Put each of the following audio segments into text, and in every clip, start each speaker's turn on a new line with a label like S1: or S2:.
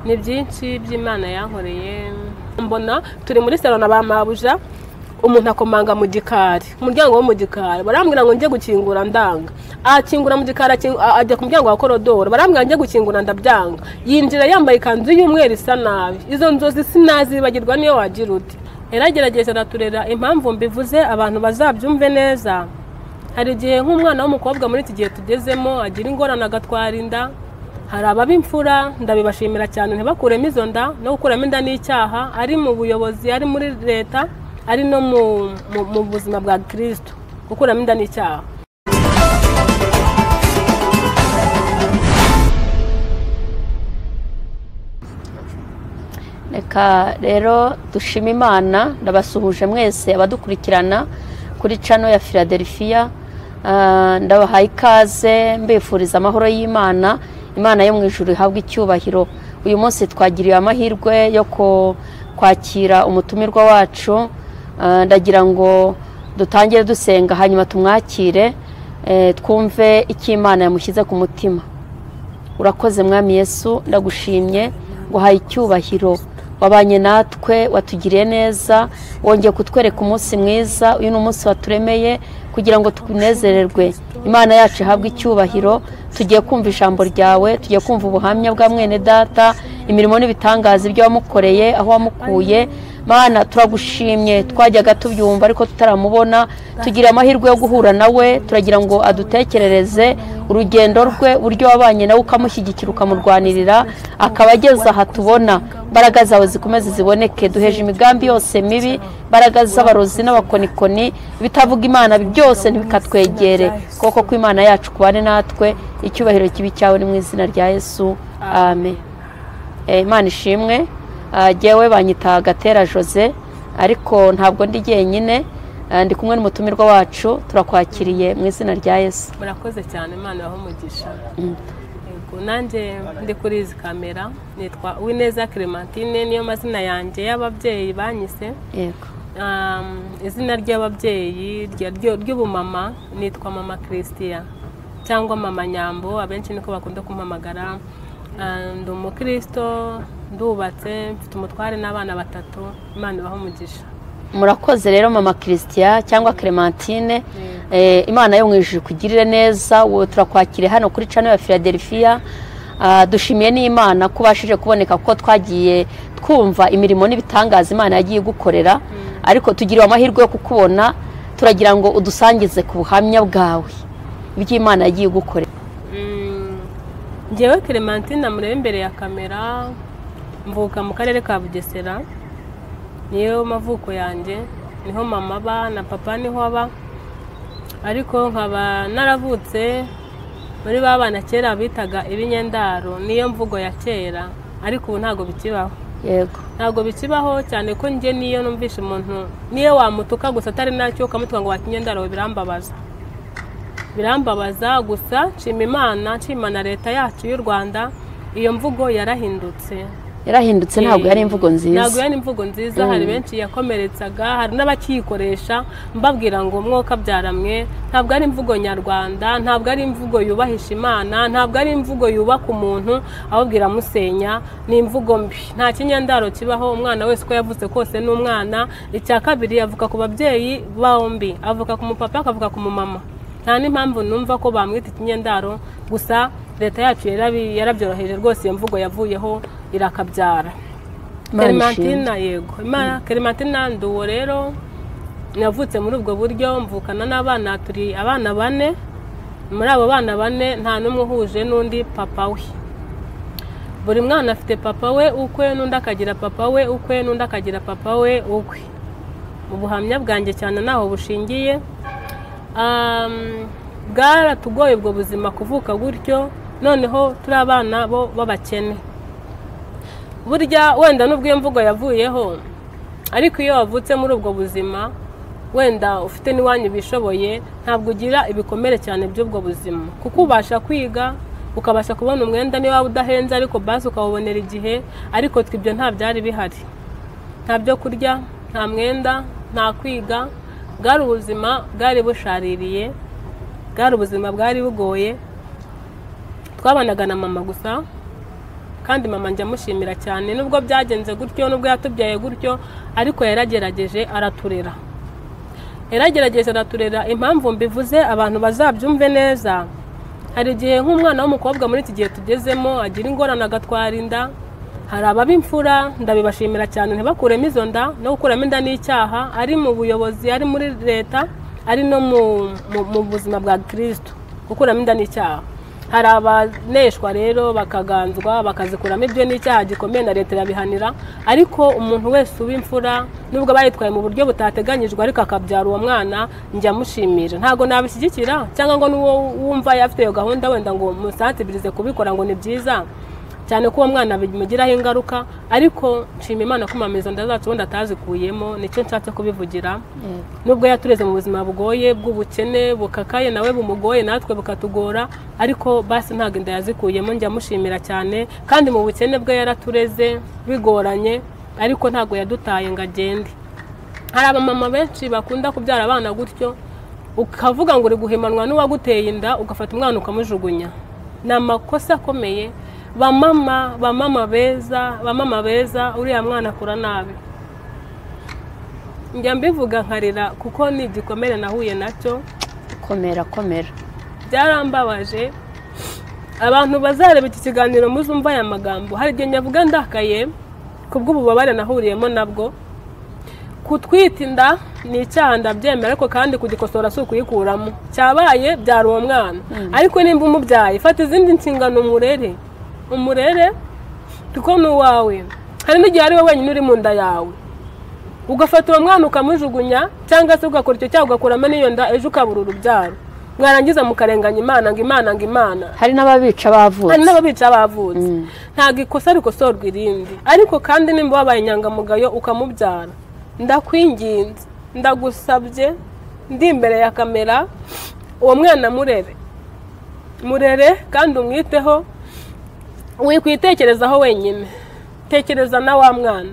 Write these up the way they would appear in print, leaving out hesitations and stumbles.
S1: ni byinshi by'Imana yankoreye. Mbona turi muri salo na bamabuja, umuntu akomanga mu gikari, umuryango wo mu gikari, barambwira ngo nje gukingura ndanga, akingura mu gikari, ajya ku muryango wa korodoro, barambwira nje gukingura ndabyanga, yinjira yambaye ikanzu y'umweru isa nabi. Izo nzozi sinazibagirwa niyo wagira uti. Eragerageza naturera, impamvu mbivuze abantu bazabyumve neza. Hari igihe nk'umwana w'umukobwa muri iki gihe tugezemo agira ingorane agatwara inda, hari ababimfura, ndabibashimira cyane, ntibakuremo izo nda, no gukuramo inda n'icyaha, ari mu buyobozi, ari muri leta, ari no mu buzima bwa Kristo, gukuramo inda n'icyaha.
S2: Reka rero dushima Imana, ndabasuhuje mwese abadukurikirana kuri channel ya Philadelphia. Ndabahaye ikaze, mbifuriza amahoro y'Imana, Imana yo mu ijuru ihabwe icyubahiro. Uyu munsi twagiriye amahirwe yo kwakira umutumirwa wacu. Ndagira ngo dutangire dusenga hanyuma tumwakire, twumve icyo Imana yamushyize ku mutima. Urakoze Mwami Yesu, ndagushimye, nguhaye icyubahiro, wabanye natwe, watugiriye neza, wongeye kutwereka umunsi mwiza. Uyu ni umunsi waturemeye kugira ngo tukunezererwe. Imana yacu ihabwe icyubahiro. Tugiye kumva ijambo ryawe, tugiye kumva ubuhamya bwa mwene data, imirimo n'ibitangaza ibyo wamukoreye, aho wamukuye. Mana, turagushimye, twajyaga tubyumva ariko tutaramubona, tugira amahirwe yo guhura nawe. Turagira ngo adutekerereze urugendo rwe, buryo wabanye nawe ukamushyigikira, ukamurwanirira, akaba ageze aha tubona. Imbaraga zawe zikomeze ziboneke, duheje imigambi yose mibi, imbaraga z'abarozi n'abakonikoni, bitavuga Imana byose ntibikatwegere, kuko ko Imana yacu kubane natwe. Icyubahiro kibi cyawe ni mu izina rya Yesu, amen. Imana ishimwe. Jewe banyita Gatera Jose, ariko ntabwo ndi jyenyine, ndi kumwe n'umutumirwa wacu. Turakwakiriye mu izina rya Yesu.
S1: Murakoze cyane, Imana yaho umugisha. Nanjye ndi kuri izi kamera, nitwa Uwineza Clementine, niyo mazina yanjye y'ababyeyi banyise.
S2: Yego.
S1: Izina ry'ababyeyi ry'ubumama nitwa Mama Christian cyangwa Mama Nyambo, abenshi niko bakunda kumpamagara. Ndi umukristo, ndubatse, mfite umutware n'abana 3. Imana ibaho umugisha.
S2: Murakoze rero Mama Christian cyangwa Clementine. Imana yo mu ijuru kugirire neza. Wowe turakwakire hano kuri channel ya Philadelphia. Dushimiye n'Imana kubashije kuboneka, kuko twagiye twumva imirimo n'ibitangaza Imana yagiye gukorera, ariko tugiriwe amahirwe yo kukubona. Turagira ngo udusangize ku buhamya bwawe by'Imana yagiye gukorera.
S1: Njyewe Clementine murebe imbere ya kamera, mvuka mu karere ka Bugesera, niyo mavuko yanjye, niho mama ba na papa niho aba, ariko nkaba naravutse muri babana kera bitaga ibinyendaro, niyo mvugo ya kera, ariko ubu ntago bikibaho.
S2: Yego.
S1: Ntago bikibaho cyane ko nje niyo numvisha umuntu, niyo wamutuka gusa atari nacyo ukamutuka ngo wakinyendaro, birambabaza gusa. Nshima Imana leta yacu y'u Rwanda, iyo mvugo yarahindutse.
S2: Ntabwo yari imvugo nziza.
S1: Ntabwo yari imvugo nziza. Hari benshi yakomeretsaga, hari n'abakiyikoresha, mbabwira ngo mwuka byaramwe. Ntabwo ari imvugo nyarwanda, ntabwo ari imvugo yubahisha Imana, ntabwo ari imvugo yubaka umuntu, ahubwira musenya. Ni imvugo mbi. Nta kinyendaro kibaho. Umwana wese uko yavutse kose n'umwana. Icya kabiri, avuka ku babyeyi bombi, avuka ku mupapa akavuka ku mumama. Nta n'impamvu numva ko bamwita ikinyendaro, gusa leta yacu yarabyoroheje rwose. Iyo mvugo yavuyeho irakabyara. Clementine, yego. Clementine nduwo rero, navutse muri ubwo buryo, mvukana n'abana, turi abana 4. Muri abo bana 4 nta n'umwe uhuje n'undi papa we. Buri mwana afite papa we ukwe, n'undi akagira papa we ukwe, n'undi akagira papa we ukwe. Mu buhamya bwanjye cyane naho bushingiye, bwaratugoye ubwo buzima kuvuka gutyo, noneho turi abana bo babakene. Burya wenda nubwo iyo mvugo yavuyeho, ariko iyo wavutse muri ubwo buzima, wenda ufite n'iwanyu bishoboye, ntabwo ugira ibikomere cyane by'ubwo buzima, kuko ubasha kwiga, ukabasha kubona umwenda niba udahenze, ariko basi ukawubonera igihe. Ariko twibyo nta byari bihari, nta byo kurya, nta mwenda, nta kwiga. Bwari ubuzima bwari bushaririye, bwari ubuzima bwari bugoye. Twabanaga na mama gusa, kandi mama njya mushimira cyane nubwo byagenze gutyo nubwo yatubyaye gutyo ariko yaragerageje araturera impamvu mbivuze abantu bazabyumve neza. Hari igihe nk'umwana w'umukobwa muri iki gihe tugezemo agira ingorane agatwara inda, hari ababimfura ndabibashimira cyane ntibakuremo izo nda, no gukuramo inda n'icyaha, ari mu buyobozi ari muri leta ari no mu buzima bwa Kristo, gukuramo inda n'icyaha. Hari abaneshwa rero bakaganzwa bakazikuramo, ibyo n'icyaha gikomeye na leta irabihanira, ariko umuntu wese ubimfura nubwo bayitwaye mu buryo butateganyijwe ariko akabyara uwo mwana njya mushimira. Ntago nabishyigikira cyangwa ngo n'uwo wumva yafite iyo gahunda wenda ngo musatibirize kubikora ngo ni byiza cyane ko uwo mwana bimugiraho ingaruka, ariko nshima Imana ko mama izo nda zacu wenda atazikuyemo, nicyo nshatse kubivugira. Nubwo yatureze mu buzima bugoye bw'ubukene bukakaye nawe bumugoye natwe bukatugora, ariko basi ntabwo inda yazikuyemo njya mushimira cyane, kandi mu bukene bwe yaratureze bigoranye ariko ntabwo yadutaye ngo agende. Hari abamama benshi bakunda kubyara abana gutyo ukavuga ngo uri guhemanwa n'uwaguteye inda ugafata umwana ukamujugunya. Ni amakosa akomeye. Bamama beza uriya mwana akura nabi. Njya mbivuga nkarira kuko ni igikomere nahuye nacyo.
S2: Komera
S1: Byarambabaje. Abantu bazareba iki kiganiro muzumva aya magambo, hari igihe nyavuga ndakaye kubw'ububabare nahuriyemo nabwo. Kutwita inda ni icyaha ndabyemera, ariko kandi kugikosora si ukuyikuramo. Cyabaye byara uwo mwana, ariko nimba umubyaye fata izindi nshingano umurere kuko ni uwawe. Hari n'igihe ari we wenyine uri mu nda yawe ugafata uwo mwana ukamujugunya, cyangwa se ugakora icyo cyaha ugakuramo n'iyo nda, ejo ukabura urubyaro, mwarangiza mukarenganya Imana.
S2: Hari n'ababica bavutse.
S1: Ntabwo ikosa rikosorwa irindi, ariko kandi nimba wabaye inyangamugayo ukamubyara, ndakwinginze ndagusabye ndi imbere ya kamera, uwo mwana murere kandi umwiteho. Wikwitekerezaho wenyine, tekereza na wa mwana.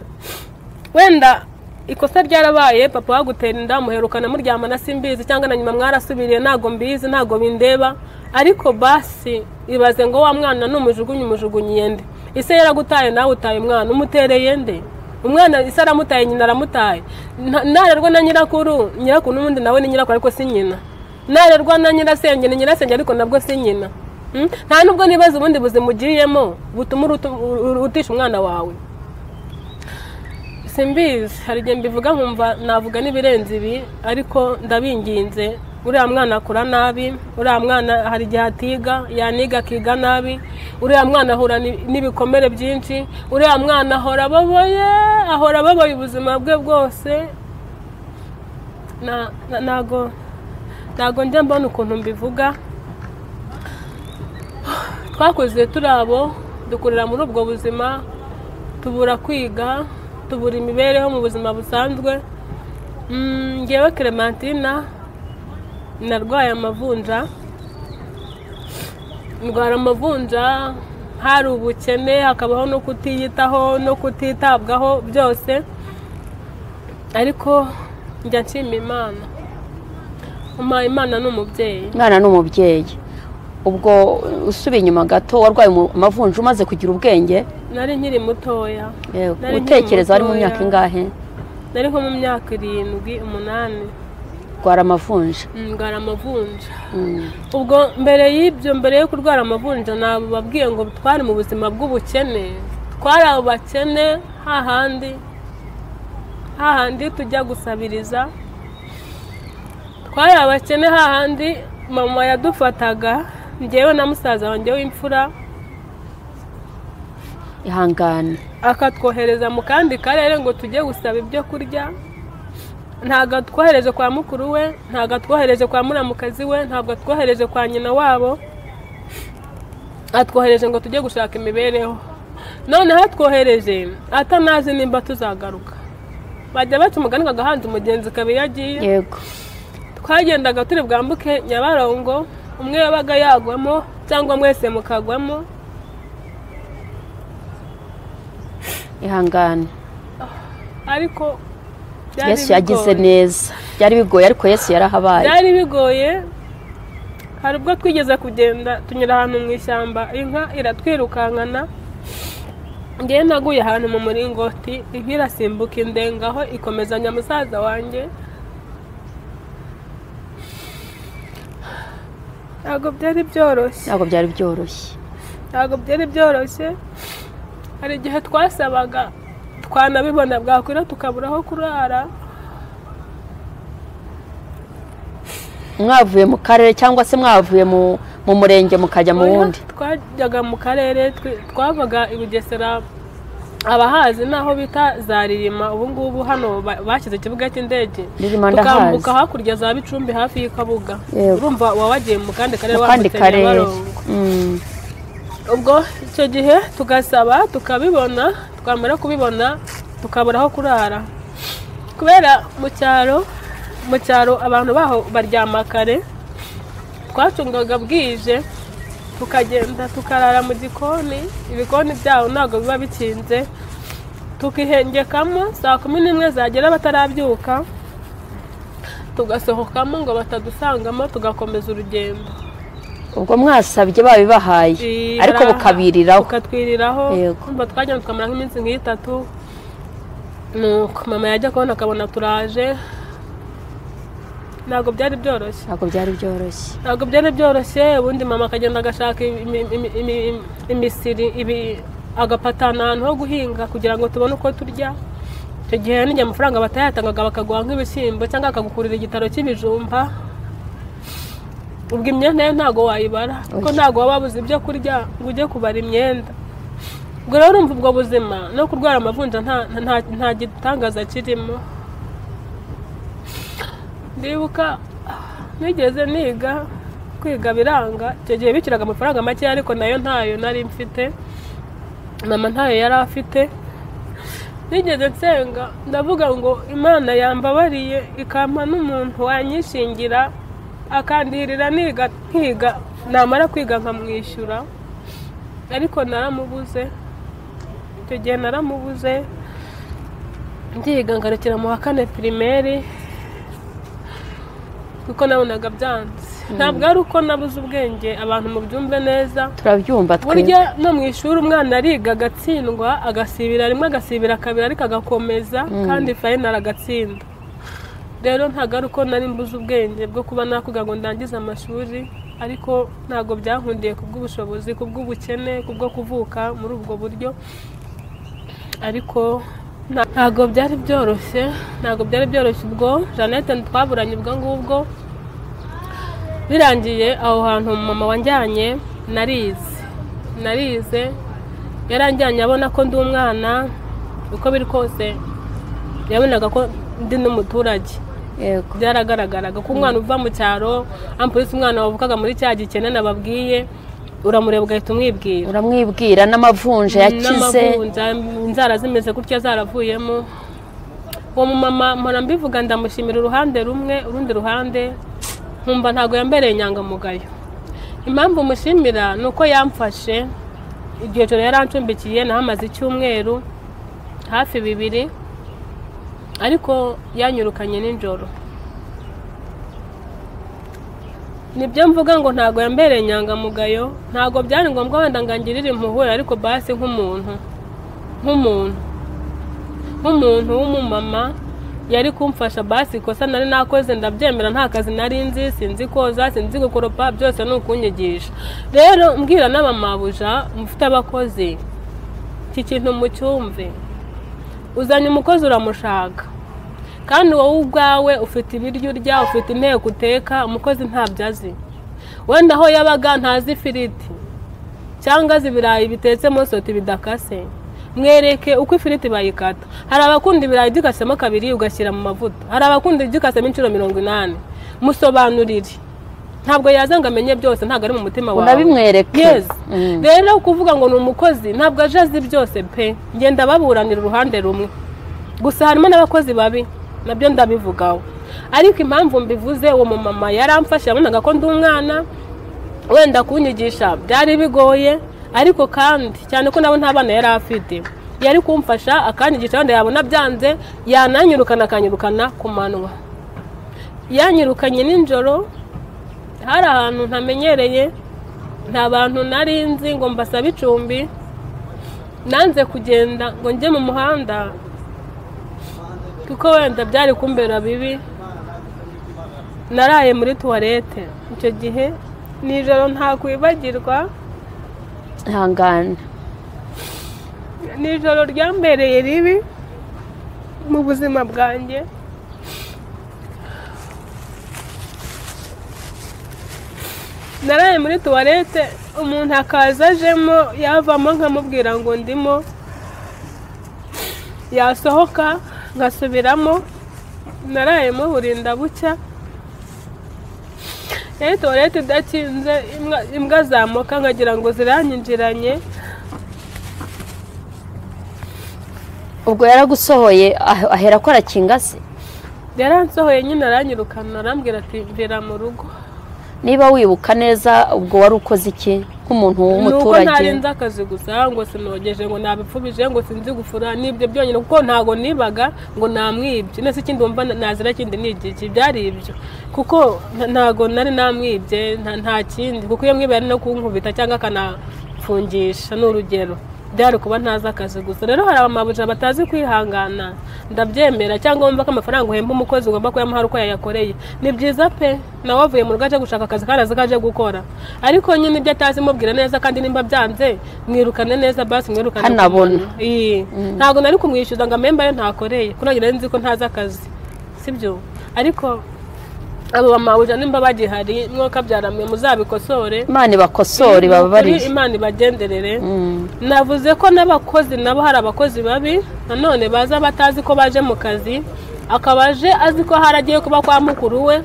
S1: Wenda ikosa ryarabaye, papa wagutera inda muherukana muryamana simbizi, cyangwa na nyuma mwarasubiriye ntago mbizi ntago bindeba, ariko basi ibaze ngo wa mwana umujugunyiye nde? Ise yaragutaye nawe utaye umwana, umutereye nde? Umwana ise aramutaye nyina aramutaye. Narerwa na nyirakuru n'ubundi nawe ni nyirakuru ariko si nyina. Narerwa na nyirasenge ni nyirasenge ariko nabwo si nyina. Nta nubwo nibaza ubundi buzima ugiyemo butuma urutisha umwana wawe. Simbizi, hari igihe mbivuga nkumva navuga n'ibirenze ibi, ariko ndabinginze. Uriya mwana akura nabi, uriya mwana hari igihe atiga, yaniga akiga nabi, uriya mwana ahura n'ibikomere byinshi, uriya mwana ahora ababaye ubuzima bwe bwose. Ntago njya mbona ukuntu mbivuga. Twakuze turi abo, dukurira muri ubwo buzima, tubura kwiga, tubura imibereho mu buzima busanzwe. Ngewe Clementina narwaye amavunja, ndwara amavunja, hari ubukene hakabaho no kutiyitaho no kutitabwaho byose, ariko njya nshima Imana n'umubyeyi.
S2: Mwana n'umubyeyi. Ubwo usubiye inyuma gato warwaye amavunja umaze kugira ubwenge?
S1: Nari nkiri mutoya.
S2: Utekereza ari mu myaka ingahe?
S1: Nari nko mu myaka 7, 8.
S2: Rwara amavunja?
S1: Ndwara amavunja. Ubwo mbere yo kurwara amavunja nababwiye ngo twari mu buzima bw'ubukene. Twari abakene hahandi tujya gusabiriza. Twari abakene hahandi mama yadufataga, njyewe na musaza wanjye w'imfura,
S2: ihangane,
S1: akatwohereza mu kandi karere ngo tujye gusaba ibyo kurya. Ntago twohereje kwa mukuru we, ntago twohereje kwa muramukazi we, ntabwo twohereje kwa nyina wabo, atwohereje ngo tujye gushaka imibereho. None hatwohereje atanazi nimba tuzagaruka. Bajya baca umugani kagahanze umugenzi kabe yagiye.
S2: Yego.
S1: Twagendaga turi bwambuke Nyabarongo, umwe yabaga yagwamo cyangwa mwese mukagwamo.
S2: Ihangane.
S1: Ariko
S2: Yesu yagize neza. Byari bigoye ariko Yesu yarahabaye.
S1: Byari bigoye. Hari ubwo twigeze kugenda tunyura ahantu mu ishyamba, inka iratwirukankana. ngewe naguye ahantu mu muringoti inka irasimbuka indengaho ikomezanya musaza wanjye. ntabwo byari byoroshye. Hari igihe twasabaga twanabibona bwakwira tukabura aho kurara.
S2: mwavuye mu karere cyangwa se mwavuye mu murenge mukajya mu wundi?
S1: Twajyaga mu karere, twavaga i Bugesera, abahazi naho bita za Ririma. ubu ngubu hano bashyize ikibuga cy'indege, tukambuka hakurya za Bicumbi hafi y'Ikabuga. urumva wawagiye mu kandi karere wambutse Nyabarongo. ubwo icyo gihe tugasaba tukabibona, twamara kubibona tukabura aho kurara, kubera mu cyaro abantu baho baryama kare. Twacungaga bwije tukagenda tukarara mu gikoni, ibikoni byaho ntabwo biba bikinze, tukihengekamo saa 11 zagera batarabyuka, tugasohokamo ngo batadusangamo, tugakomeza urugendo.
S2: ubwo mwasabye babibahaye ariko
S1: bukatwiriraho. kumva twagenda tukamara nk'iminsi nk'itatu, nuko mama yajya kubona akabona turaje. ntabwo byari byoroshye. ubundi mama akagenda agashaka imisiri agapatana ahantu ho guhinga kugira ngo tubone uko turya. icyo gihe n'igihe amafaranga batayatangaga bakaguha nk'ibishyimbo cyangwa akagukurira igitaro cy'ibijumba. ubwo imyenda yo ntabwo wayibara kuko ntabwo waba wabuze ibyo kurya ngo ujye kubara imyenda. ubwo rero urumva ubwo buzima no kurwara amavunja nta gitangaza kirimo. ndibuka nigeze kwiga biranga. icyo gihe bikiraga amafaranga make ariko nayo ntayo nari mfite, mama ntayo yari afite. nigeze nsenga ndavuga ngo Imana yambabariye ikampa n'umuntu wanyishingira akandihirira nkiga, namara kwiga nkamwishyura. ariko naramubuze. icyo gihe naramubuze, ndiga ngarekera mu wa 4 primaire kuko nabonaga byanze. ntabwo ari uko nabuze ubwenge, abantu mu byumve neza,
S2: turabyumva twe.
S1: burya no mu ishuri umwana ariga agatsindwa, agasibira rimwe, agasibira kabiri, ariko agakomeza kandi final agatsinda. rero ntabwo ari uko nari mbuze ubwenge bwo kuba nakwiga ngo ndangize amashuri, ariko ntabwo byankundiye kubw'ubushobozi, kubw'ubukene, kubwo kuvuka muri ubwo buryo. ariko ntabwo byari byoroshye. ubwo Jeannette twaburanye ubwo ngubwo birangiye. aho hantu mama wanjyanye narize yaranjyanye abona ko ndi umwana, uko biri kose yabonaga ko ndi n'umuturage. byaragaragaraga ko umwana uva mu cyaro, ampulisi umwana wavukaga muri cya gikene nababwiye, uramureba ugahita
S2: uramwibwira n'amavunja yakize,
S1: inzara zimeze gutya zaravuyemo. uwo mumama mpora mbivuga, ndamushimira uruhande rumwe, urundi ruhande nkumva ntabwo yambereye inyangamugayo. impamvu mushimira ni uko yamfashe. iryo joro yarancumbikiye, nahamaze icyumweru hafi 2, ariko yanyirukanye nijoro. nibyo mvuga ngo ntabwo yambereye inyangamugayo. ntabwo byari ngombwa wenda ngangirire impuhwe, ariko basi nk'umuntu w'umumama yari kumfasha. basi ikosa nari nakoze ndabyemera, nta kazi nari nzi, sinzi koza, sinzi gukoropa, byose ni ukunyigisha. rero mbwira n'abamabuja mufite abakozi, iki kintu mucyumve. uzanye umukozi uramushaka, kandi wowe ubwawe ufite ibiryo urya, ufite inteko uteka, umukozi ntabyo azi. wenda aho yabaga ntazi ifiriti cyangwa ibirayi bitetsemo soti bidakase, mwereke uko ifiriti bayikata. hari abakunda ibirayi gikasemo 2 ugashyira mu mavuta, hari abakunda gikasemo inshuro 80. musobanurire. ntabwo yaza ngo amenye byose, ntabwo ari mu mutima wawe,
S2: unabimwereke.
S1: rero kuvuga ngo ni umukozi ntabwo aje azi byose pe. ngenda baburanira uruhande rumwe, gusa harimo n'abakozi babi, nabyo ndabivugaho. ariko impamvu mbivuze, uwo mumama yaramfashe, yabonaga ko ndi umwana, wenda kunyigisha byari bigoye, ariko kandi cyane ko nabo nta bana yari afite, yari kumfasha akanyigisha. wenda yabona byanze akanyirukana ku manwa. yanyirukanye nijoro, hari ahantu ntamenyereye, nta bantu nari nzi ngo mbasabe icumbi. nanze kugenda ngo njye mu muhanda kuko wenda byari kumbera bibi. Naraye muri tuwarete icyo gihe nijoro ntakwibagirwa.
S2: ihangane.
S1: Nijoro ryambereye ribi mu buzima bwanjye. Naraye muri tuwarete umuntu akaza ajemo yavamo nkamubwira ngo ndimo, yasohoka ngasubiramo. Narayemo burinda bucya. Tuwarete idakinze imbwa zamuka nkagira ngo ziranyinjiranye.
S2: ubwo yaragusohoye ahera ko arakinga se?
S1: Yaransohoye nyine aranyirukana arambwira ati mvira mu rugo.
S2: Niba wibuka neza ubwo wari ukoze iki nk'umuntu w'umuturage?
S1: Nuko ntarenze akazi gusa ngo sinogeje ngo nabipfubije ngo sinzi gufura nibyo byonyine kuko ntago nibaga ngo namwibye. Nese ikindi wumva nazira kindi nigiki byari ibyo kuko ntago nari namwibye nta kindi kuko iyo mwibaye no kunkubita cyangwa akanafungisha n'urugero byari kuba ntaza akazi gusa. Rero hari abamabuja batazi kwihangana ndabyemera, cyangwa wumva ko amafaranga uhemba umukozi ugomba kuyamuha uko yayakoreye. Ni byiza pe nawe avuye mu rugo aje gushaka akazi kandi azi ko aje gukora, ariko nyine ibyo atazi mubwira neza kandi nimba byanze mwirukane neza basi mwirukane
S2: hanabona.
S1: Ntabwo nari kumwishyuza ngo amemba yo ntakoreye kunagira nzi ko ntazi akazi sibyo. Ariko abo bamabuja nimba bagihari mwoka byaramwe muzabikosore.
S2: Imana ibakosore baba bari
S1: Imana ibagenderere. Navuze ko n'abakozi nabo hari abakozi babi nanone baza batazi ko baje mu kazi, akabaje azi ko haragiye kuba kwa mukuru we,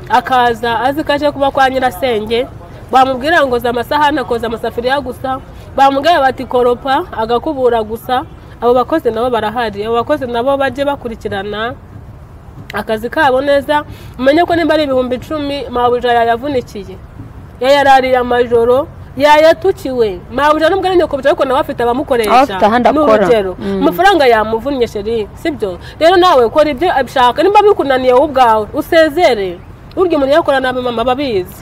S1: akaza azi ko aje kuba kwa nyirasenge. Bamubwira ngo za amasahani akoza amasafuriya gusa, bamubwira bati koropa agakubura gusa. Abo bakozi nabo barahari. Abo bakozi nabo baje bakurikirana akazi kabo neza. Umenye ko nimba ari 10,000 mabuja yayavunikiye, yayarariye amajoro, yayatukiwe. Mabuja nubwo ari nyoko ariko nawe afite abamukoresha n'urugero amafaranga yamuvunnye sheri sibyo. Rero nawe ukora ibyo abishaka, nimba bikunaniye wowe ubwawe usezere. Uryo umuntu yakorana na mama babizi,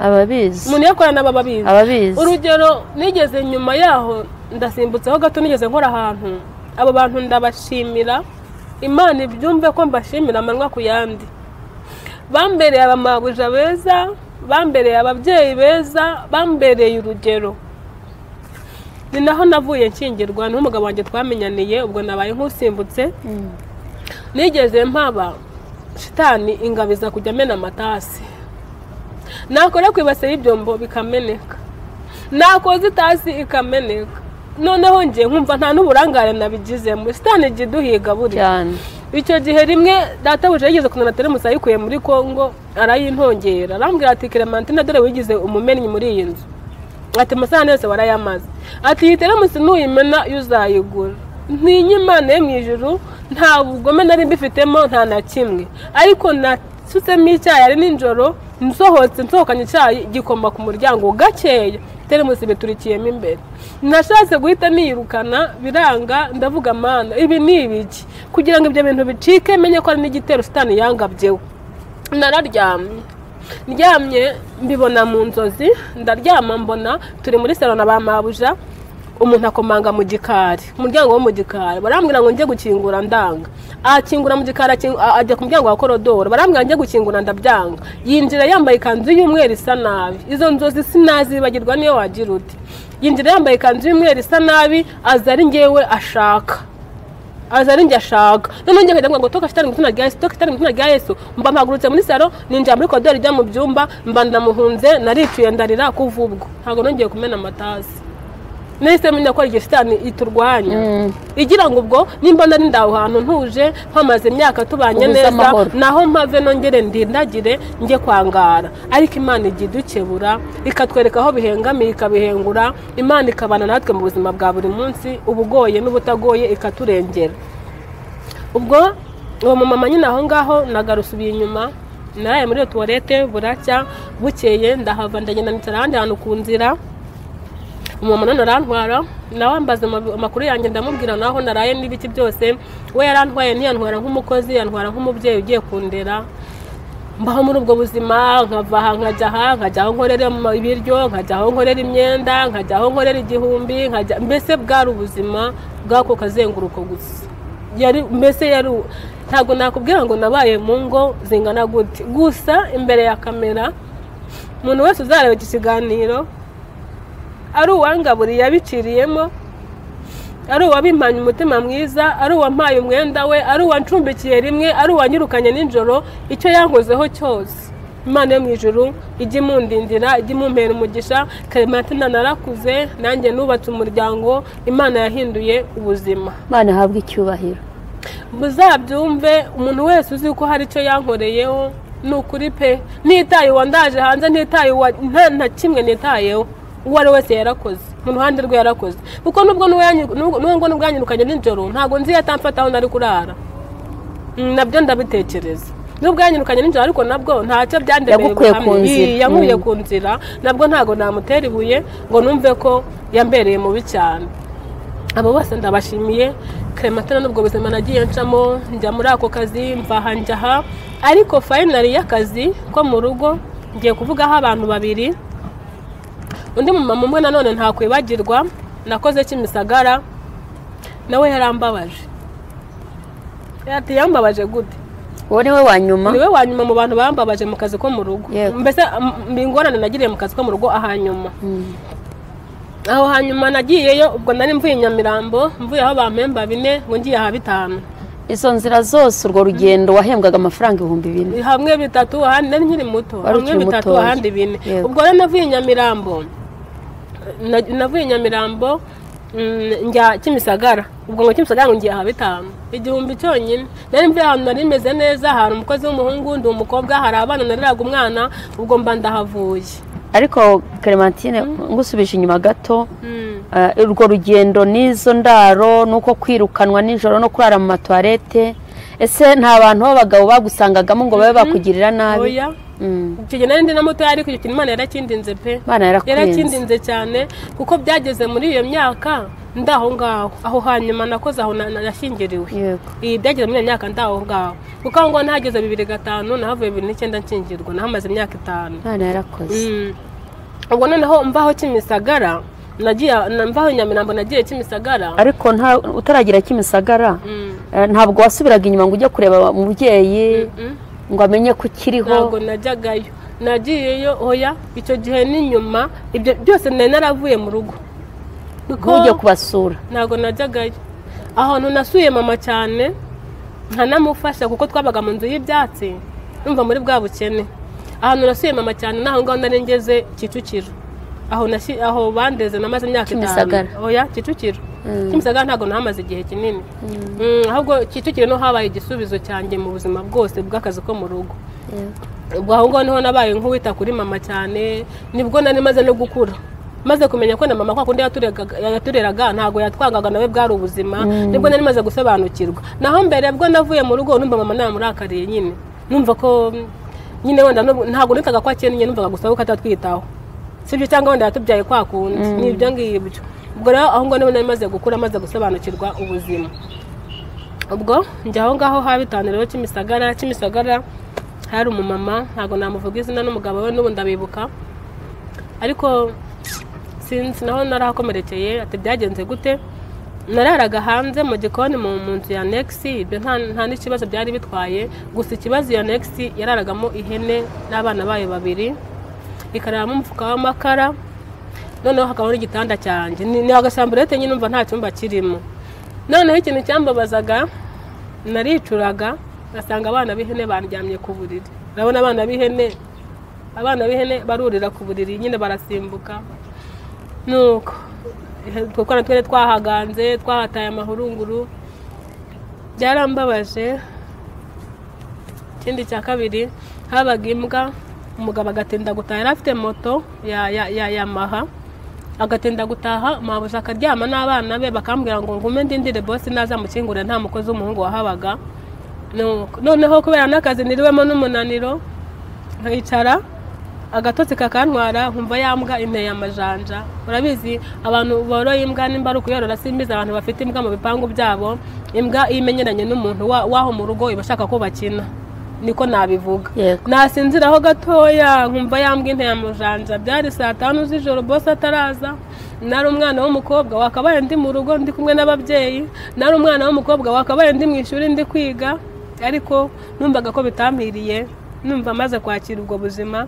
S1: umuntu yakorana ababizi. Urugero nigeze nyuma yaho ndasimbutseho gato, nigeze nkora ahantu. Abo bantu ndabashimira, Imana ibyumve ko mbashimira amanwa ku yandi. Bambereye abamabuja beza, bambereye ababyeyi beza, bambereye urugero. Ni naho navuye nkingirwa n'umugabo wanjye twamenyaniye, ubwo nabaye nk'usimbutse. Nigeze mpaba shitani ingabiza kujya mena amatasi. Nakora kwibase y'ibyombo bikameneka, nakoze itasi ikameneka. Noneho nje nkumva nta n'uburangare nabigizemo. Shitani giduhiga buri
S2: cyane.
S1: Icyo gihe rimwe databuje yigeze kunana teremusa ayikuye muri Kongo arayintongera, arambwira ati Clementine dore wigize umumennyi muri iyi nzu, ati masana yose warayamaze, ati iyi teremusa nuyimena yuzayigura. Ntinyimana mu ijuru nta bugome nari mbifitemo nta na kimwe, ariko nasutsemo icyayi ari ninjoro nsohokanye icyayi gikomba ku muryango gakeya, teremusa biturikiyemo imbere. Nashatse guhita niyirukana biranga, ndavuga Mana ibi ni ibiki kugira ngo ibyo bintu bicike, menye ko ari n'igitero Shitani yangabyeho. Ndyamye mbibona mu nzozi, ndaryama mbona turi muri salon abamabuja, umuntu akomanga mu gikari, umuryango wo mu gikari. Barambwira ngo nje gukingura ndanga, akingura mu gikari ajya ku muryango wa korodoro. Barambwira nje gukingura ndabyanga, yinjira yambaye ikanzu y'umweru isa nabi. Izo nzozi sinazibagirwa niyo wagira uti. Yinjira yambaye ikanzu y'umweru isa nabi, aza ari ngewe ashaka, none ngiye kujya ngo toka Shitani mu izina rya Yesu. Mba mpagurutse muri salo, ninjira muri korodoro ijya mu byumba, mba ndamuhunze, naricuye ndarira kuva ubwo ntabwo nongeye kumena amatasi. Nese menya ko igihe Shitani iturwanya igira ngo ubwo nimba ndari ndaho hantu ntuje mpamaze imyaka tubanye neza, naho mpave nongere ndindagire nge kwangara. Ariko Imana igidukebura ikatwereka aho bihengamiye ikabihengura. Imana ikabana natwe mu buzima bwa buri munsi, ubugoye n'ubutagoye ikaturengera. Ubwo uwo mama nyine aho ngaho nagarusubiye inyuma, naraye muri toilette buracya. Bukeye ndahava ndagenda nicara ahandi hantu ku nzira. Umumama none arantwara, nawe ambaza amakuru yanjye, ndamubwira naho naraye n'ibiki byose. We yarantwaye ntiyantwara nk'umukozi, yantwara nk'umubyeyi ugiye kundera. mbaho muri ubwo buzima, nkava aha nkajya aha, nkajya aho nkorera ibiryo, nkajya aho nkorera imyenda, nkajya aho nkorera igihumbi, mbese bwari ubuzima bw'ako kazenguruko gusa. Mbese ntabwo nakubwira ngo nabaye mu ngo zingana gute, gusa imbere ya kamera umuntu wese uzareba iki kiganiro ari uwangaburiye yabiciriyemo, ari uwabimpanye umutima mwiza, ari uwampaye umwenda we, ari uwancumbikiye rimwe, ari uwanyirukanye nijoro, icyo yankozeho cyose Imana yo mu ijuru ijya imundindira, ijya imumpera umugisha. Clementine narakuze, nanjye nubatse umuryango, Imana yahinduye ubuzima.
S2: Imana ihabwe icyubahiro.
S1: Muzabyumve, umuntu wese uzi ko hari icyo yankoreyeho ni ukuri pe, nitaye wandaje hanze, nitaye nta kimwe nitayeho, uwo ari wese yarakoze mu ruhande rwe yarakoze, kuko nubwo n'ubwanyirukanye nijoro ntabwo nzi yatamfataho nari kurara, nabyo ndabitekereza. Nubwo yanyirukanye nijoro ariko nabwo ntacyo byandemeye buhamye, yankuye ku nzira, nabwo ntabwo namutera ibuye ngo numve ko yambereye mubi cyane. Abo bose ndabashimiye. Clementine nubwo buzima nagiye ncamo, njya muri ako kazi, mva aha njya aha, ariko finally y'akazi ko mu rugo ngiye kuvugaho abantu babiri. Undi mumama umwe nanone ntakwibagirwa, nakoze Kimisagara, nawe yarambabaje. Yambabaje gute?
S2: Uwo niwe wa nyuma?
S1: Niwe wa nyuma mu bantu bambabaje mu kazi ko mu rugo. Mbese ingorane nagiriye mu kazi ko mu rugo ahanyuma. Aho hanyuma nagiyeyo, ubwo nari mvuye Nyamirambo, mvuye aho bampemba 4 ngo ngiye aha 5.
S2: Izo nzira zose urwo rugendo wahembwaga amafaranga 4,000?
S1: Hamwe 3, ahandi nari nkiri muto, hamwe 3 ahandi 4. Ubwo rero navuye Nyamirambo, njya Kimisagara. Ubwo ngo Kimisagara ngo ngiye aha 5, igihumbi cyonyine. Nari mvuye ahantu nari meze neza, hari umukozi w'umuhungu, ndi umukobwa, hari abana nareraga umwana, ubwo mba ndahavuye.
S2: Ariko Clementine, ngusubije inyuma gato, urwo rugendo n'izo ndaro nuko kwirukanwa nijoro no kurara mu matoilette, ese nta bantu b'abagabo bagusangagamo ngo babe bakugirira nabi?
S1: Oya, icyo nari ndi na moto, ariko icyo kintu Imana yarakindinze pe, yarakindinze cyane, kuko byageze muri iyo myaka ndaho ngaho. Aho hanyuma nakoze aho nashyingiriwe, byageze muri iyo myaka ndaho ngaho, kuko aho ngaho nahageze 2005, nahavuye 2009 nshyingirwa, nahamaze imyaka 5.
S2: Imana yarakoze.
S1: Ubwo noneho mvaho Kimisagara, mvaho Nyamirambo nagiye Kimisagara.
S2: Ariko utaragira Kimisagara ntabwo wasubiraga inyuma ngo ujye kureba umubyeyi ngo amenye ko ukiriho?
S1: Ntabwo najyagayo, nagiyeyo hoya icyo gihe n'inyuma, ibyo byose nari naravuye mu rugo,
S2: ntujye kubasura.
S1: Ntabwo najyagayo. Ahantu nasuye mama cyane, nkanamufasha kuko twabaga mu nzu y'ibyatsi, numva muri bwa bukene. Ahantu nasuye mama cyane naho ngaho nari ngeze Kicukiro, aho bandeze namaze imyaka 5. Oya, Kicukiro. Kimisagara ntabwo nahamaze igihe kinini, ahubwo Kicukiro no habaye igisubizo cyanjye mu buzima bwose bw'akazi ko mu rugo. Ubwo aho ngaho niho nabaye nk'uwita kuri mama cyane, nibwo nari maze no gukura, maze kumenya ko na mama kwa kundi yatureraga ntabwo yatwangaga, nawe bwari ubuzima, nibwo nari maze gusobanukirwa. Naho mbere bwo navuye mu rugo numva mama namurakariye nyine, numva ko nyine wenda ntabwo nitaga kwa cyene, numvaga gusa ko atatwitaho, sibyo, cyangwa wenda yatubyaye kwa kundi, nibyo ngibyo. Ubwo rero aho ngaho nari maze gukura, maze gusobanukirwa ubuzima. Ubwo njya aho ngaho ha 5 rero Kimisagara hari umumama, ntabwo namuvuga izina, n'umugabo we n'ubu ndabibuka, ariko sinzi naho narahakomerekeye. Ati byagenze gute? Nararaga hanze mu gikoni mu nzu ya Next, ibyo nta n'ikibazo byari bitwaye, gusa ikibazo ya Next yararagamo ihene n'abana bayo 2, ikararamo umufuka w'amakara, noneho hakaba n'igitanda cyanjye, ni agasamburete nyine, numva nta cyumba kirimo. Noneho ikintu cyambabazaga, naricuraga ngasanga abana b'ihene bandyamye ku buriri. Urabona abana b'ihene barurira ku buriri nyine, barasimbuka. Nuko kuko natwe twahaganze, twahataye amahurunguru, byarambabaje. Ikindi cya kabiri, habaga imbwa, umugabo agatinda gutaha, yari afite moto ya Maha, agatinda gutaha, mabuja akaryama n'abana be, bakambwira ngo ngume ndindire boss naza mukingure, nta mukozi w'umuhungu wahabaga. Noneho kubera n'akazi niriwemo n'umunaniro, nkicara agatotsi kakantwara, nkumva yambwa inteye amajanja. Urabizi abantu boroye imbwa nimba ari ukuyorora, simbiza abantu bafite imbwa mu bipangu byabo, imbwa imenyeranye n'umuntu waho mu rugo ibashaka ko bakina, niko nabivuga.
S2: Yego.
S1: Nasinziraho gatoya nkumva yambwa inteye mujanja, byari saa 5 z'ijoro boss ataraza. Nari umwana w'umukobwa wakabaye ndi mu rugo ndi kumwe n'ababyeyi, nari umwana w'umukobwa wakabaye ndi mu ishuri ndi kwiga, ariko numvaga ko bitampiriye, numva maze kwakira ubwo buzima.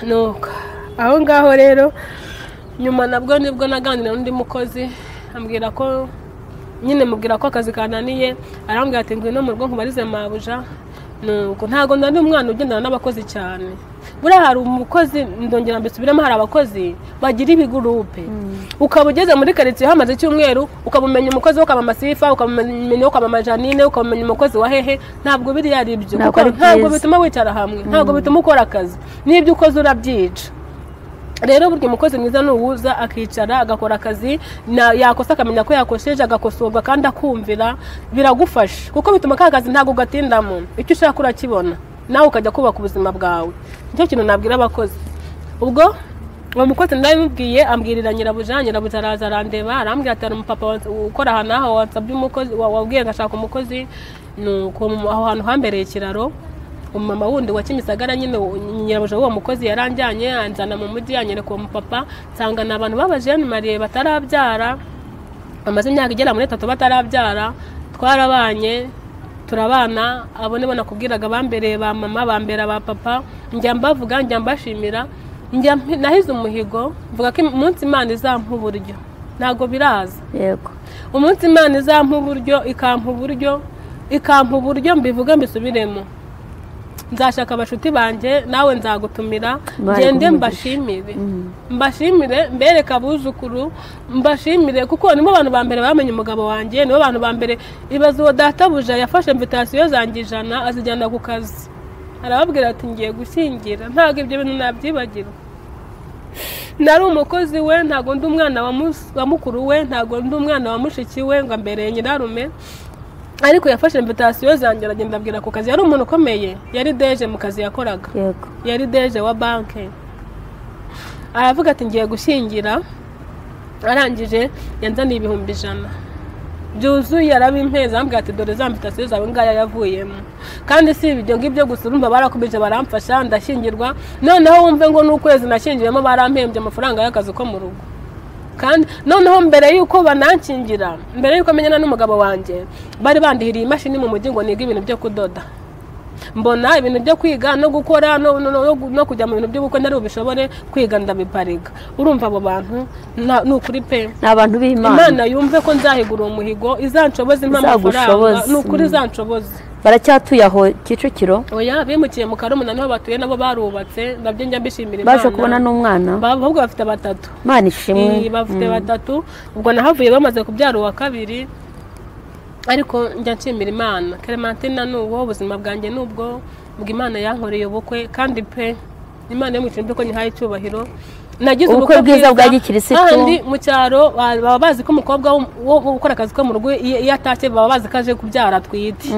S1: Nuko aho ngaho rero nyuma nabwo nibwo naganira n'undi mukozi ambwira ko nyine mubwira ko akazi kananiye, arambwira ati ngwino mu rugo nkubarize mabuja. Nuko ntago ndandi umwana ugendana n'abakozi cyane. Buriya hari umukozi ndongera mbisubiramo, hari abakozi bagira ibigurupe. Ukaba ugeze muri quartier hamaze cyumweru, ukabumenya umukozi wo kama Masifa, ukabumenya wo kama Janine, ukabumenya umukozi wa hehe. Ntabwo biri yari ibyo, ntabwo bituma wicara hamwe, ntabwo bituma ukora akazi, n'ibyo ukoze urabyica. Rero burya umukozi mwiza n'uwuza akicara agakora akazi, yakosa akamenya ko yakosheje, agakosorwa kandi akumvira, biragufasha kuko bituma ka kazi ntago gatindamo, icyo ushaka urakibona nawe ukajya kubaka ubuzima bwawe. Nicyo kintu nabwira abakozi. Ubwo uwo mukozi ndabimubwiye, ambwirira nyirabuja araza arandeba, arambwira ati ari umupapa ukora ahantu aho wansabye umukozi, wabwiye ngashaka umukozi. Nuko aho hantu hambereye ikiraro, umama wundi wa Kimisagara nyine nyirabuja w'uwo mukozi yaranjyanye anzana mu mujyi, yanyereka uwo mupapa, nsanga n'abantu babajene mariye batarabyara, amaze imyaka igera muri 3 batarabyara. Twarabanye turabana, abo nibo nakubwiraga bambereye ba mama, bambera ba papa, njya mbavuga, njya mbashimira, njya nahize umuhigo mvuga ko umunsi Imana izampa uburyo, ntago biraza.
S2: Yego.
S1: Umunsi Imana izampa uburyo, ikampa uburyo mbivuga mbisubiremo, nzashaka abashuti banje nawe nzagutumira ngende mbashimire mbereka abuzukuru, mbashimire kuko nibo abantu bambere bamenye umugabo wanje, nibo abantu bambere. Ibazo databuja yafashe invitation zanjye 100 azijyana ku kazi, arababwira ati ngiye gushyingira. Ntago ibyo bintu nabyibagira. Nari umukozi we, ntago ndi umwana wa mukuru we, ntago ndi umwana wa mushiki we ngo ambereye nyirarume, ariko yafashe invitation zanjye aragenda abwira ku kazi. Yari umuntu ukomeye, yari deje mu kazi yakoraga.
S2: Yego.
S1: Yari deje wa banke. Aravuga ati ngiye gushyingira, arangije yanzaniye 100,000 byuzuye, arabimpeza, ambwira ati dore za invitation zawe ngaya yavuyemo. Kandi si ibyo ngibyo gusa, urumva barakubije baramfasha ndashyingirwa. Noneho wumve ngo n'ukwezi nashyingiramo barampembye amafaranga y'akazi ko mu rugo. Kandi noneho mbere yuko banankingira, mbere yuko menyana n'umugabo wanje, bari bandihiriye imashini mu mujyi ngo niga ibintu byo kudoda. Mbona ibintu byo kwiga no gukora no kujya mu bintu by'ubukwe ntari ubishobore, kwiga ndabipariga. Urumva abo bantu n'ukuri pe
S2: n'abantu b'Imana.
S1: Imana yumve ko nzahigura umuhigo, izanshoboza impamafaranga, n'ukuri izanshoboza.
S2: Baracyatuye aho Kicukiro?
S1: Oya, bimukiye mu Karumuna niho batuye, nabo barubatse, nabyo njya mbishimira Imana.
S2: Baje kubona n'umwana?
S1: Ahubwo bafite 3.
S2: Imana ishimwe.
S1: Bafite 3. Ubwo nahavuye bamaze kubyara uwa 2, ariko njya nshimira Imana. Clementine n'uwo ubuzima bwanjye n'ubwo Imana yankoreye ubukwe, kandi pe Imana yamucimbe ko nyihaye icyubahiro. Nagize
S2: ubukwe bwiza bwa gikirisitu,
S1: kandi mu cyaro baba bazi ko umukobwa wo gukora akazi ko mu rugo iyo atashye baba bazi ko aje kubyara twite.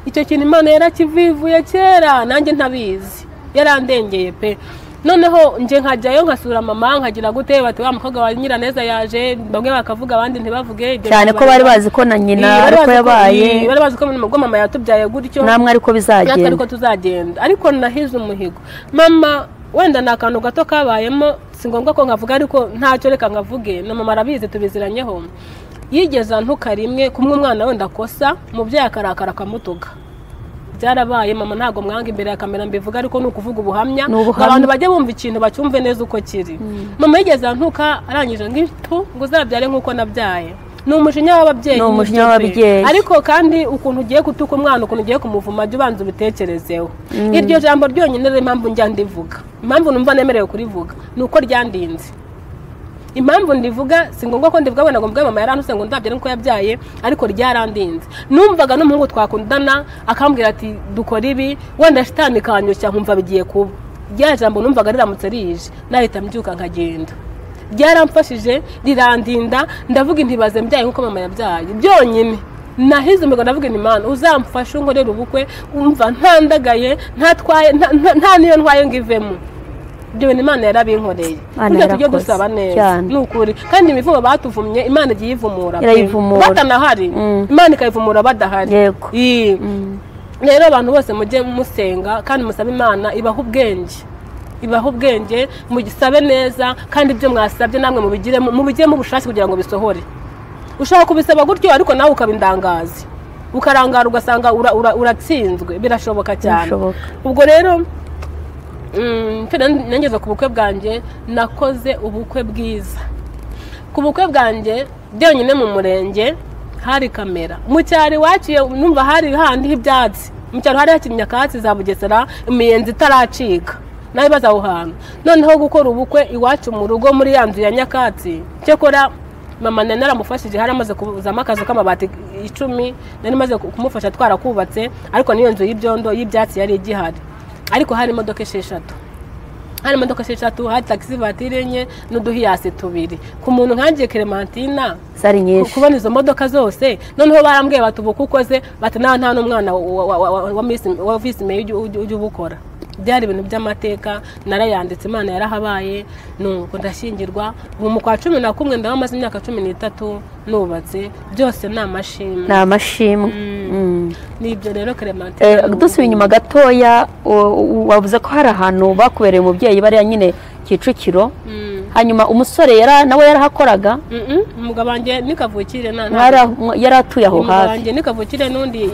S1: Icyo kintu Imana yarakivivuye kera, nanjye ntabizi, yarandengeye pe. Noneho nje nkajyayo nkasura mama, nkagira gute, bati wa mukobwa wa Nyiraneza yaje, bamwe bakavuga abandi ntibavuge.
S2: Cyane ko bari bazi ko na nyina ariko yabaye,
S1: bari bazi ko mu mama yatubyaye gutyo,
S2: namwe ariko bizagenda,
S1: ariko tuzagenda. Ariko nahize umuhigo mama, wenda nakantu gato kabayemo, si ngombwa ko nkavuga, ariko ntacyo reka nkavuge, na mama arabizi tubiziranyeho. Yigeze antuka rimwe kumwe umwana wenda akosa, umubyeyi akarakara akamutuga. Byarabaye mama ntago mwanga imbere ya kamera mbivuga, ariko nukuvuga ubuhamya abantu bajye bumva ikintu bacyumve neza uko kiri. Mama yigeze antuka arangije ngo uzabyare nkuko nabyaye. Ni umujinya w'ababyeyi, ariko kandi ukuntu ugiye gutuka umwana, ukuntu ugiye kumuvuma, jya ubanza ubitekerezeho. Iryo jambo ryonyine rero impamvu njya ndivuga, impamvu numva nemerewe kurivuga, nuko ryandinze. Impamvu ndivuga si ngombwa ko ndivuga wenda ngo mbwe mama yarantuse ngo ndabyare nkuko yabyaye, ariko ryarandinze. Numvaga n'umuhungu twakundana akambwira ati dukora ibi, wenda shitani kanyoshya nkumva bigiye kuba. Rya jambo numvaga riramutse rije nahita mbyuka nkagenda. Ryaramfashije rirandinda, ndavuga intibaze mbyaye nkuko mama yabyaye byonyine. Nahize umuhigo ndavuga Imana uzamfashe unkorere ubukwe, umva ntandagaye, nta niyo ntwaye ngivemo. Ibyo Imana yarabinkoreye. Tujya tujye dusaba neza n'ukuri, kandi imivumo batuvumye Imana igiye ivumura batanahari, Imana ikayivumura badahari.
S2: Yego.
S1: rero abantu bose mujye musenga kandi musabe Imana ibaha ubwenge mugisabe neza kandi ibyo mwasabye namwe mubigiremo ubushake kugira ngo bisohore. Ushaka kubisaba gutyo ariko nawe ukabindangaza ukarangara ugasanga uratsinzwe, birashoboka cyane. Ubwo rero nangeze ku bukwe bwanjye, nakoze ubukwe bwiza. Ku bukwe bwanjye byonyine mu murenge hari kamera, mu cyari waciye numva hari handi h'ibyatsi, mu cyaro hari hakiri nyakatsi za Bugesera, imiyenzi itaracika nawe bazaho hantu. Noneho gukora ubukwe iwacu mu rugo muri ya nzu ya nyakatsi, cyekora mama nari naramufashije, hari amaze kuzamo akazu k'amabati 10, nari maze kumufasha twarakubatse, ariko niyo nzu y'ibyondo y'ibyatsi yari igihari. Ariko hari imodoka 6, hari taxi voiture 4 n'uduhiyasi 2. Ku muntu nkangiye Clementina
S2: zari nyinshi
S1: kubona izo modoka zose. Noneho barambwiye batubuka ukoze bati nta n'umwana wa vice mayor ujye ubukora. Byari ibintu by'amateka, narayanditse, Imana yarahabaye, nuko ndashyingirwa. Mu kwa 11 ndabamaze imyaka 13 nubatse, byose ni amashimwe. Nibyo rero Clementina.
S2: Dusubiye inyuma gatoya, wavuze ko hari ahantu bakubereye umubyeyi bari nyine Kicukiro, hanyuma umusore nawe yarahakoraga.
S1: Umugabo wanjye nikavukire
S2: yaratuye aho hafi.
S1: Umugabo wanjye nikavukire n'undi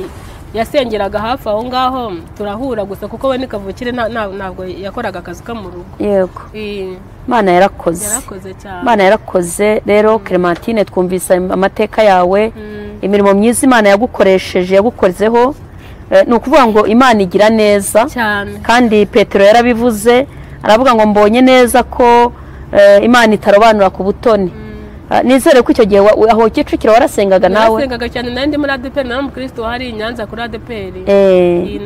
S1: yasengeraga hafi aho ngaho, turahura gusa kuko we nikavukire ntabwo yakoraga akazi ka mu rugo.
S2: Yego, Imana yarakoze
S1: cyane.
S2: Imana yarakoze. Rero Clementine, twumvise amateka yawe, imirimo myiza Imana yagukoresheje, yagukozeho. Ni ukuvuga ngo Imana igira neza
S1: cyane,
S2: kandi Petero yarabivuze, aravuga ngo mbonye neza ko Imana itarobanura ku butoni. Nizere ko icyo gihe aho Kicukiro warasengaga nawe?
S1: Narasengaga cyane, nandi muri ADPR, nari umukristo hari Nyanza kuri ADPR.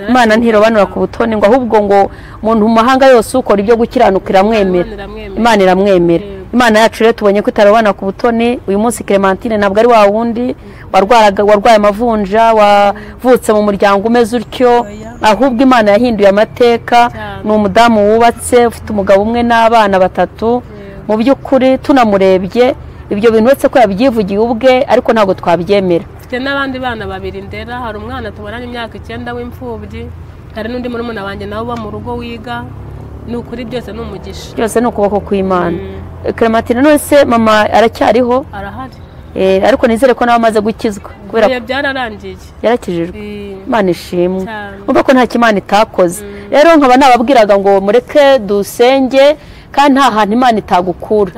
S2: Imana ntirobanura ku butoni, ngo ahubwo ngo umuntu mu mahanga yose ukora ibyo gukiranuka iramwemera. Imana iramwemera. Imana yacu rero tubonye ko itarobanura ku butoni. Uyu munsi Clementine ntabwo ari wa wundi warwaye amavunja, wavutse mu muryango umeze utyo, ahubwo Imana yahinduye amateka. Ni umudamu wubatse, ufite umugabo umwe n'abana 3. Mu by'ukuri tunamurebye ibyo bintu uretse ko yabyivugiye ubwe, ariko ntabwo twabyemera.
S1: Mfite n'abandi bana 2 ndera, hari umwana tubonanye imyaka 9 w'imfubyi, hari n'undi murumuna wanjye nawe uba mu rugo wiga. Ni ukuri byose ni umugisha,
S2: byose ni ukuboko kw'Imana. Clementine, none se mama aracyariho?
S1: Arahari.
S2: Ariko nizere ko nawe amaze gukizwa
S1: kubera ko byararangiye,
S2: yarakijijwe. Imana ishimwe. Umva ko nta kimana itakoze. Rero nkaba nababwiraga ngo mureke dusenge, kandi nta hantu Imana itagukura,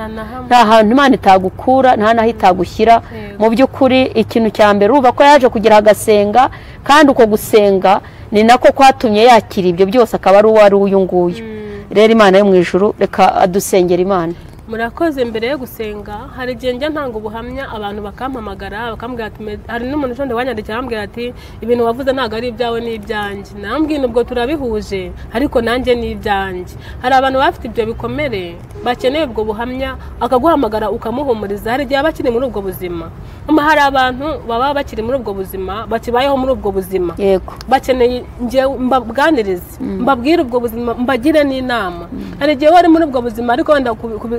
S2: nta hantu Imana itagukura, nta naho itagushyira. Mu by'ukuri ikintu cya mbere urumva ko yaje kugira agasenga, kandi uko gusenga ni nako kwatumye yakira ibyo byose, akaba ari uwari uyu nguyu. Rero Imana yo mu ijuru, reka adusengera. Imana
S1: murakoze. Mbere yo gusenga hari igihe njya ntanga ubuhamya, abantu bakampamagara bakambwira ati, hari n'umuntu ushonde wanyandikira arambwira ati ibintu wavuze ntabwo ari ibyawe ni ibyanjye. Nambwira ubwo turabihuje, ariko nanjye ni ibyanjye. Hari abantu bafite ibyo bikomere bakeneye ubwo buhamya, akaguhamagara ukamuhumuriza. Hari igihe bakiri muri ubwo buzima, hari abantu baba bakiri muri ubwo buzima, bakibayeho muri ubwo buzima,
S2: yego,
S1: bakeneye nje mbabwanirize, mbabwire ubwo buzima, mbagire n'inama. Hari igihe wari muri ubwo buzima ariko wenda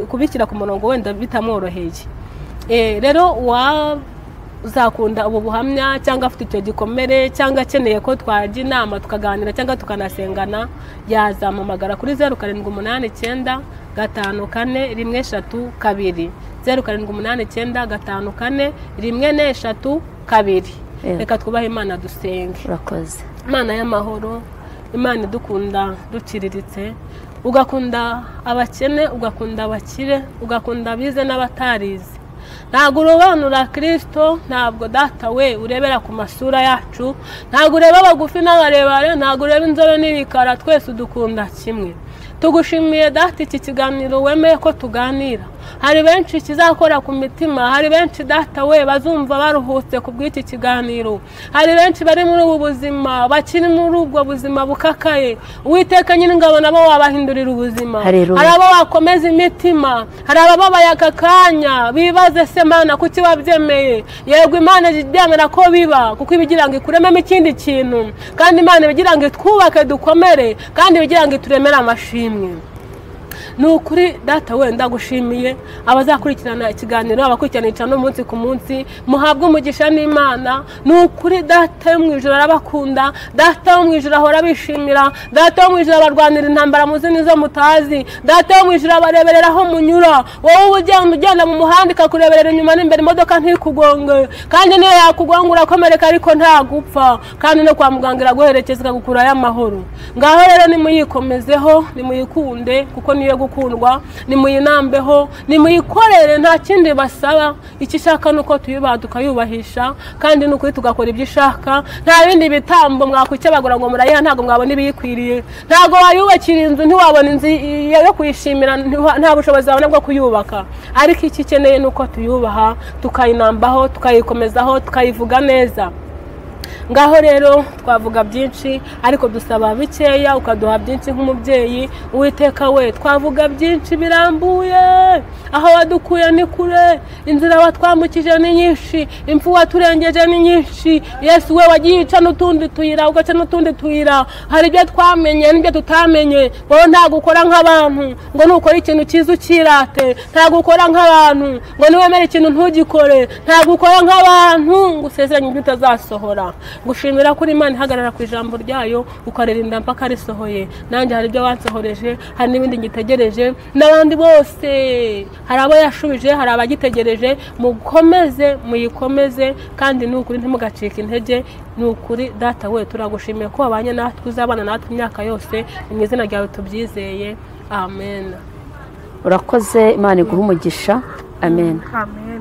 S1: kubikira ku murongo wenda bitamworoheye. Rero uzakunda ubu buhamya, cyangwa afite icyo gikomere, cyangwa akeneye ko twajya inama tukaganira cyangwa tukanasengana, yazampamagara kuri 0789 54 0789 54 Reka twubahe Imana dusenge.
S2: Urakoze.
S1: Imana y'amahoro, Imana idukunda duciriritse, ugakunda abakene, ugakunda abakire, ugakunda abize n'abatarize. Ntabwo urobanura Kristo, ntabwo data we urebera ku masura yacu, ntabwo ureba abagufi n'abarebare, ntabwo ureba inzobe n'ibikara, twese udukunda kimwe. Tugushimiye data iki kiganiro wemeye ko tuganira. Hari benshi kizakora ku mitima, hari benshi data we bazumva baruhutse ku bw'iki kiganiro. Hari benshi bari muri ubu buzima, bakiri muri ubwo buzima bukakaye. Uwiteka nyine ngabo nabo wabahindurira ubuzima. Hari abo wakomeza imitima, hari abababaye aka kanya bibaze se Mana kuki wabyemeye. Yego Imana ibyemera ko biba, kuko ibigira ngo ikurememo ikindi kintu, kandi Imana ibigira ngo twubake dukomere, kandi ibigira ngo turemere amashimwe. ni ukuri data wenda gushimiye abazakurikirana ikiganiro abakurikirana no munsi ku munsi muhabwe umugisha n'Imana ni ukuri data yo mu ijuru arabakunda data yo mu ijuru ahora bishimira data yo mu ijuru abarwanira intambara muzi nizo mutazi data yo mu ijuru abareberera aho munyura wowe ugenda mu muhanda ikakureberera inyuma n'imbere imodoka ntikugonge kandi niyo yakugonga urakomereka ariko nta gupfa kandi no kwa muganga iraguherekeza ikagukurayo amahoro ngaho rero nimuyikomezeho nimuyikunde kuko niyo gukundwa nimuyinambeho nimuyikorere nta kindi basaba icyo ishaka nuko tuyubaha tukayubahisha kandi nuko tugakora ibyo ishaka nta bindi bitambo mwakwikebagura ngo murayiha ntago mwabona ibiyikwiriye ntago wayubakira inzu ntiwabona inzu yo kuyishimira nta bushobozi wabona bwo kuyubaka ariko iki ikeneye nuko tuyubaha tukayinambaho tukayikomezaho tukayivuga neza ngaho rero twavuga byinshi ariko dusaba bikeya ukaduha byinshi nk'umubyeyi Uwiteka we twavuga byinshi birambuye aho wadukuye ni kure inzira watwambukije ni nyinshi impfu waturengeje ni nyinshi Yesu we wagiye uca n'utundi tuyira ugaca n'utundi tuyira hari ibyo twamenye n'ibyo tutamenye wowe nta gukora nk'abantu ngo nukora ikintu cyiza ukirate nta gukora nk'abantu ngo niwemere ikintu ntugikore nta gukora nk'abantu ngo usezeranye ibyo utazasohora gushimira kuri Imana ihagarara ku ijambo ryayo ukaririnda mpaka risohoye nanjye hari ibyo wansohoreje hari n'ibindi ngitegereje n'abandi bose hari abo yashubije hari abagitegereje mukomeze muyikomeze kandi n'ukuri ntimugacike intege n'ukuri data we turagushimiye ko wabanye natwe uzabana natwe imyaka yose mu izina ryawe tubyizeye amen
S2: urakoze Imana iguha umugisha amen
S1: amen